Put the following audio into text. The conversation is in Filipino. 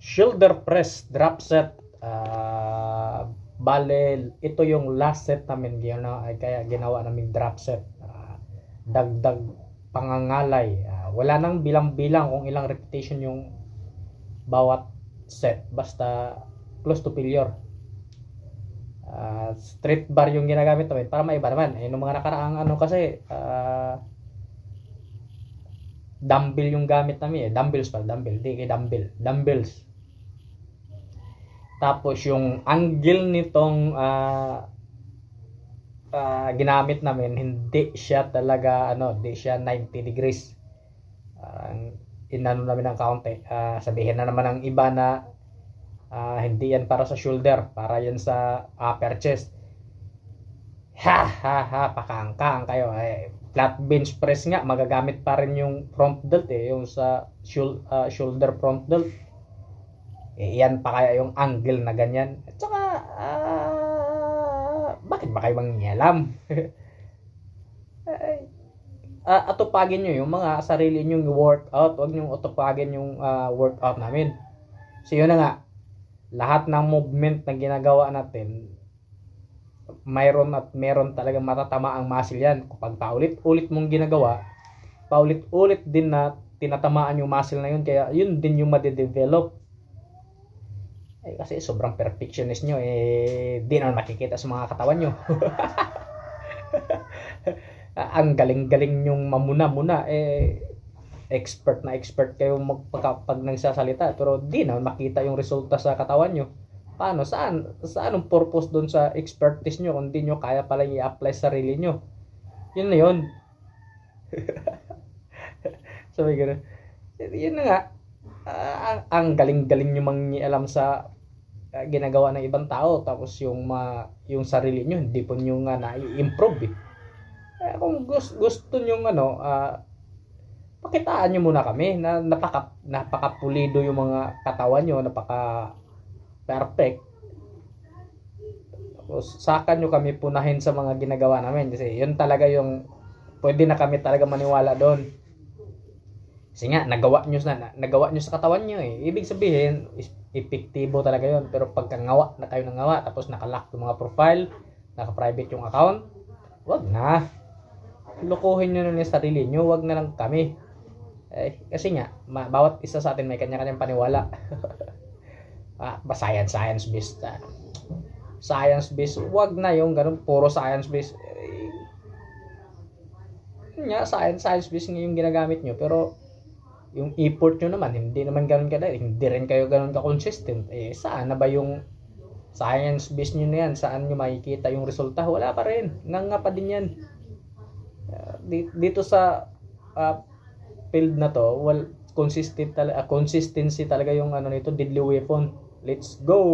Shoulder press drop set. Bale, ito yung last set namin, kaya ginawa namin drop set. Dagdag pangangalay. Wala nang bilang-bilang kung ilang repetition yung bawat set. Basta close to failure. Straight bar yung ginagamit namin para maiba naman. Nung mga nakaraang kasi, dumbbell yung gamit namin dumbbells pala, di kay dumbbells. Tapos yung angle nitong ginamit namin, hindi siya talaga hindi siya 90 degrees. Inano namin ng kaunti. Sabihin na naman ng iba na hindi yan para sa shoulder, para yan sa upper chest. Pakangkang kayo. Flat bench press nga, magagamit pa rin yung front delt yung sa shoulder front delt. Yan pa kaya yung angle na ganyan. At saka bakit ba kayo mangyalam? Atupagin nyo yung mga sarili nyong workout. Huwag nyo atupagin yung workout namin. So yun na nga, lahat ng movement na ginagawa natin, mayroon talagang matatama ang muscle yan. Kapag paulit-ulit mong ginagawa, paulit-ulit din na tinatamaan yung muscle na yun, kaya yun din yung madedevelop. Kasi sobrang perfectionist nyo, di naman makikita sa mga katawan nyo. Ang galing-galing nyong mamuna-muna, expert kayo pag nagsasalita, pero di naman makita yung resulta sa katawan nyo. Paano? Saan ang purpose doon sa expertise nyo kung di nyo kaya pala i-apply sa sarili nyo? Yun na yun. Sabi gano'n. Yun na nga. Ang galing-galing nyo mangialam sa ginagawa ng ibang tao, tapos yung sarili nyo hindi po nyo nga na-improve kung gusto nyo pakitaan nyo muna kami na napakapulido yung mga katawan nyo, napaka perfect, tapos saka nyo kami punahin sa mga ginagawa namin, kasi yun talaga yung pwede na kami talaga maniwala doon. Kasi nga, nagawa nyo sa katawan nyo Ibig sabihin, epektibo talaga yun. Pero pagka ngawa na kayo ng ngawa, tapos nakalock yung mga profile, naka-private yung account, wag na. Lukuhin nyo na yung sarili nyo, wag na lang kami. Kasi nga, bawat isa sa atin may kanya-kanyang paniwala. Science based. Science based, wag na yung ganun, puro science based. Science based nga yung ginagamit nyo, pero yung effort nyo naman, hindi naman ganun kadali, hindi rin kayo ganun ka-consistent. Saan na ba yung science based nyo na yan? Saan nyo makikita yung resulta? Wala pa rin. Nga pa din yan. Dito sa field na to, consistency talaga yung nito, deadly weapon. Let's go!